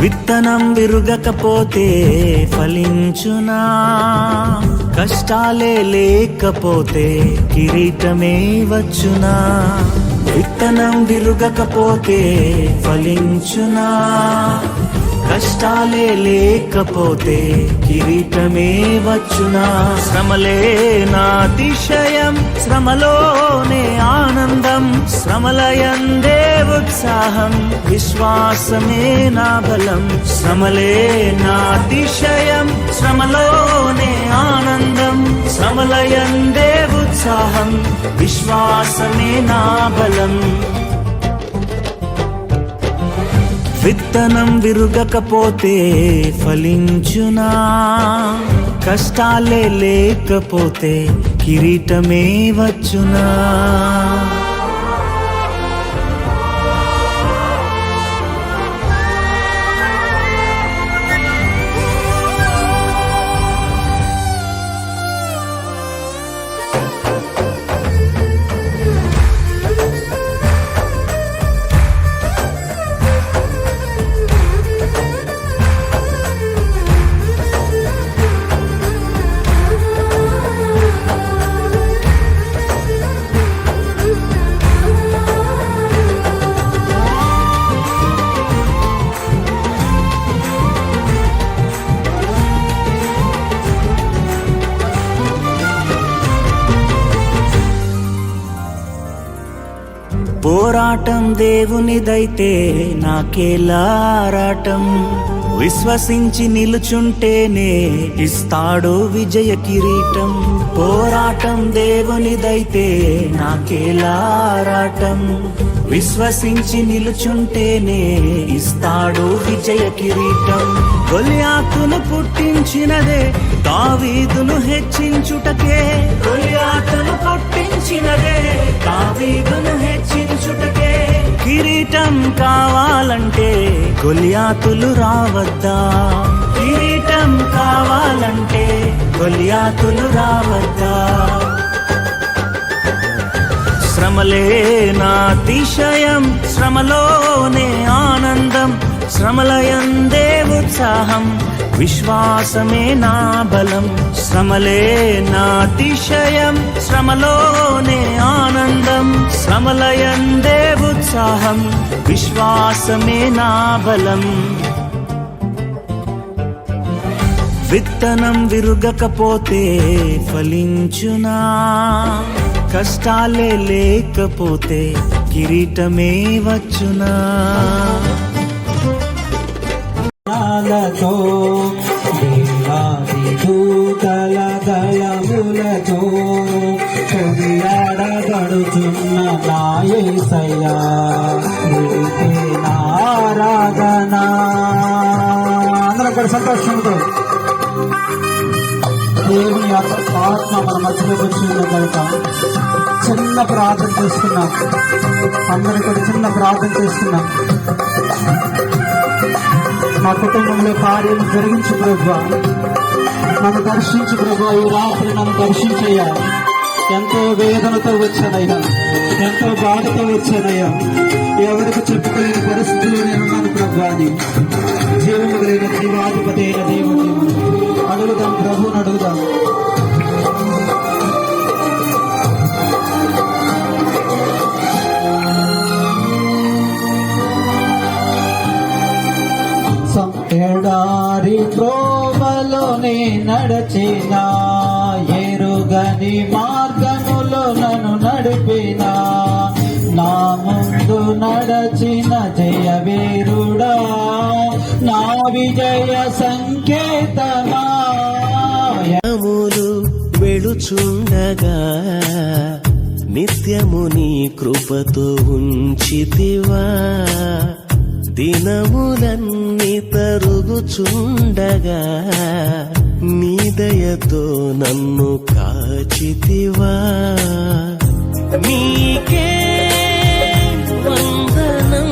విత్తనం విరుగకపోతే ఫలించునా, కష్టాలే లేకపోతే కిరీటమే వచ్చునా. విత్తనం విరుగకపోతే ఫలించునా, కష్టాలే లేకపోతే కిరీటమే వచ్చునా. శ్రమలే నా అతిశయం, శ్రమలోనే ఆనందం, శ్రమలయందే ఉత్సాహం, విశ్వాసమే నా బలం. శ్రమలే నా అతిశయం, శ్రమలోనే ఆనందం, శ్రమలయందే ఉత్సాహం, విశ్వాసమే నా బలం. విత్తనం విరుగకపోతే ఫలించునా, కష్టాలే లేకపోతే కిరీటమే వచ్చునా. పోరాటం దేవునిదైతే నాకేలా ఆరాటం, విశ్వసించి నిలుచుంటేనే ఇస్తాడు విజయ కిరీటం. పోరాటం దేవునిదైతే నాకేలా ఆరాటం, విశ్వసించి నిలుచుంటేనే ఇస్తాడు విజయ కిరీటం. గొలియాతును పుట్టించినదే దావీదును హెచ్చించుటకే, గొలియాతును పుట్టించినదే దావీదును హెచ్చించుటకే. కిరీటం కావాలంటే గొలియాతులు రావద్దా, కిరీటం కావాలంటే గొలియాతులు రావద్దా. శ్రమలే నా అతిశయం, శ్రమలోనే ఆనందం, శ్రమలయందే ఉత్సాహం, విశ్వాసమే నా బలం. శ్రమలే నా అతిశయం, శ్రమలోనే ఆనందం, శ్రమలయందే ఉత్సాహం, విశ్వాసమే నా బలం. విత్తనం విరుగకపోతే ఫలించునా, కష్టాలే లేకపోతే కిరీటమే వచ్చునా. దేవాది దూతల దళములతో కొనియాడబడుచున్న నా యేసయ్యా, నీకే నా ఆరాధన. అందరం కూడా సంతోషంతో దేవుని ఆత్మ మన మధ్యలోకి వచ్చిన కనుక చిన్న ప్రార్థన చేస్తున్నాం. అందరూ కూడా చిన్న ప్రార్థన చేస్తున్నాం. మా కుటుంబంలో కార్యం జరిగించు ప్రభువా, నన్ను దర్శించు ప్రభువా. ఈ రాత్రి నన్ను దర్శించయ్యా. ఎంతో వేదనతో వచ్చానయ్యా, ఎంతో బాధతో వచ్చానయ్యా. ఎవరికి చెప్పుకోలేని పరిస్థితుల్లో నేనున్నాను ప్రభువా అని. జీవము కలిగిన జీవాధిపతి అయిన దేవుడు అడుగుదాం, ప్రభువుని అడుగుదాం. ఎడారి త్రోవలోనే నడచిన, ఎరుగని మార్గములో నన్ను నడిపిన, నా ముందు నడచిన జయవీరుడా, నా విజయ సంకేతమా. వెళుచుండగా నిత్యము నీ కృపతో ఉంచితివా, దినములన్నీ తరుగుచుండగా నీ దయతో నన్ను కాచితివా. నీకే వందనం,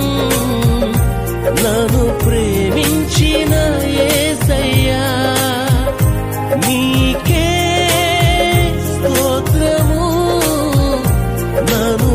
నన్ను ప్రేమించిన యేసయ్యా, నీకే స్తోత్రము. నన్ను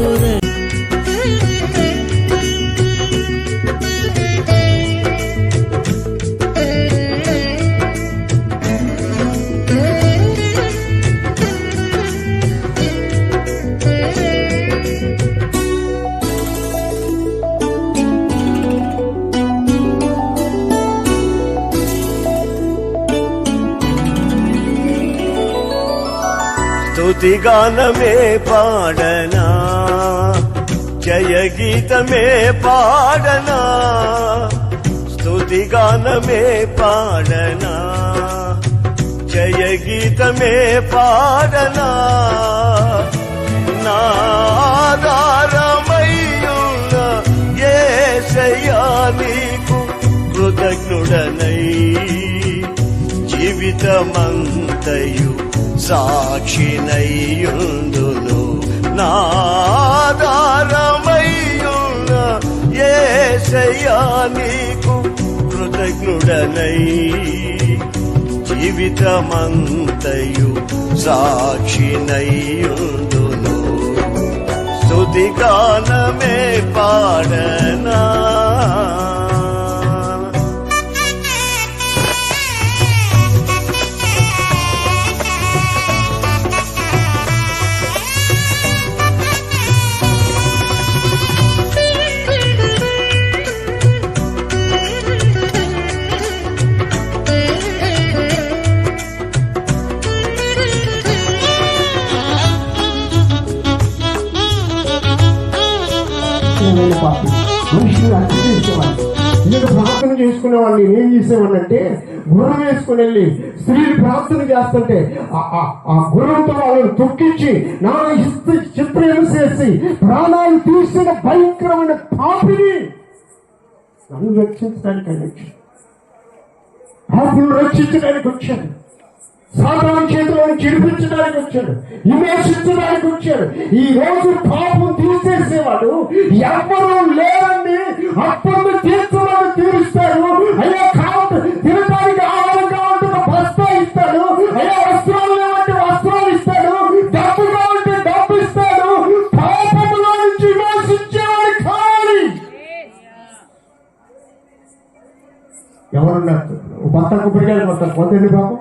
స్తుతిగానమే పాడనా, జయ గీతమే పాడనా, స్తుతిగానమే పాడనా, జయ గీతమే పాడనా. నా ఆధారమయ్యున్న యేసయ్యా నీకు కృతజ్ఞుడనై జీవితమంతయు సాక్షినయ్యుందును. నా ఆధారమయ్యున్న యేసయ్యా నీకు కృతజ్ఞుడనై జీవితమంతయు సాక్షినయ్యుందును. స్తుతిగానమే పాడనా. మనుషులు అర్థం చేసేవాడిని. నేను ప్రార్థన చేసుకునేవాడిని. ఏం చేసేవాడిని అంటే గుర్రం వేసుకుని వెళ్ళి స్త్రీలు ప్రార్థన చేస్తుంటే ఆ గుర్రంతో వాళ్ళని తొక్కించి నాన్న చిత్రం చేసి ప్రాణాలు తీసిన భయంకరమైన పాపిని నన్ను రక్షించడానికి ఆయన వచ్చాడు. పాపులను రక్షించడానికి వచ్చాడు. సాతాను చేతులను చిడిపించడానికి వచ్చాడు. విమర్శించడానికి వచ్చాడు. ఈ రోజు పాపం తీసేసేవాడు ఎవరు లేరండి. అప్పుడు తీర్చడానికి తీరుస్తాడు. అయ్యా కావాలి తినడానికి ఆహారం కావాలంటే ఒక బస్తా ఇస్తాడు. అయ్యా వస్త్రాలు లేవంటే వస్త్రాలు ఇస్తాడు. డబ్బు కావాలంటే డబ్బు ఇస్తాడు. పాపములో నుంచి విమర్శించేవాడు కావాలి. ఎవరున్నారు? భర్త కొబ్బరికాయలు కొడతారు. పోతుంది పాపం.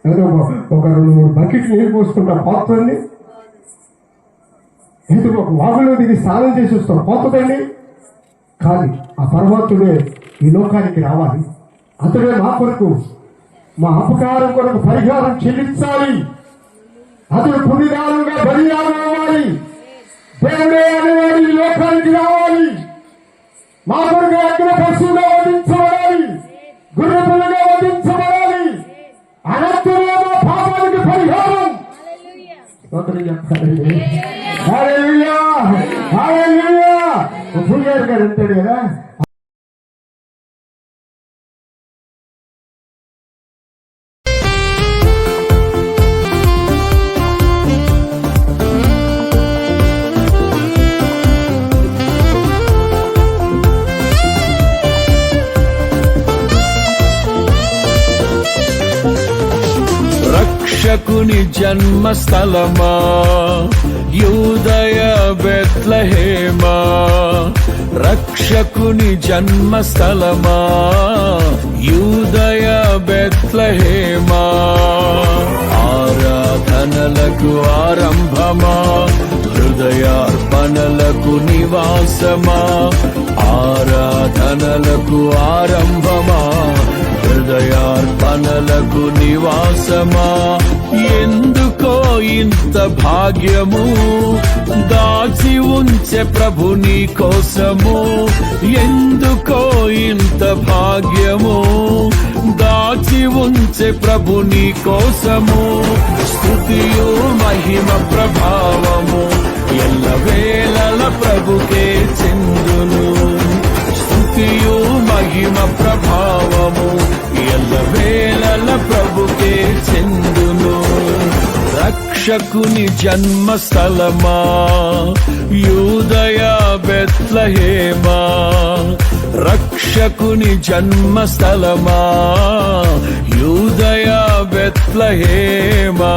ఏదో ఒక 2-3 బకెట్లు నీరు పోసుకుంటాం పోతుందండి. ఏదో ఒక వాగులో దిగి స్నానం చేసి వస్తాం పోతుందండి. కానీ ఆ పరమాత్ముడే ఈ లోకానికి రావాలి. అతడే మా కొరకు మా అపకారం కొరకు పరిహారం చెల్లించాలి. అతడు పుణ్యదానంగా బలియాగం అవ్వాలి. దేవుడే అనేవాడు ఈ లోకానికి రావాలి. మా కొరకు అగ్ని పశువుగా వధించబడాలి. గుర్రె పిల్లగా వధించబడాలి. అనంతరం మా పాపానికి పరిహారం. పూజారి గారు అంటాడు కదా, రక్షకుని జన్మస్థలమా యూదయ బెత్లెహేమా, రక్షకుని జన్మస్థలమా యూదయ బెత్లెహేమా. ఆరాధనలకు ఆరంభమా, హృదయార్పణలకు నివాసమా. ఆరాధనలకు ఆరంభమా, హృదయార్పణలకు నివాసమా. ఎందుకో ఇంత భాగ్యము దాచి ఉంచే ప్రభు నీ కోసము. ఎందుకో ఇంత భాగ్యము దాచి ఉంచే ప్రభు నీ కోసము. స్తుతియు మహిమ ప్రభావము ఎల్లవేళల ప్రభుకే చెందును. స్తుతియు మహిమ ప్రభావము ఎల్లవేళల ప్రభుకే చెందును. రక్షకుని జన్మస్థలమా యూదయ బెత్లెహేమా, రక్షకుని జన్మస్థలమా యూదయ బెత్లెహేమా.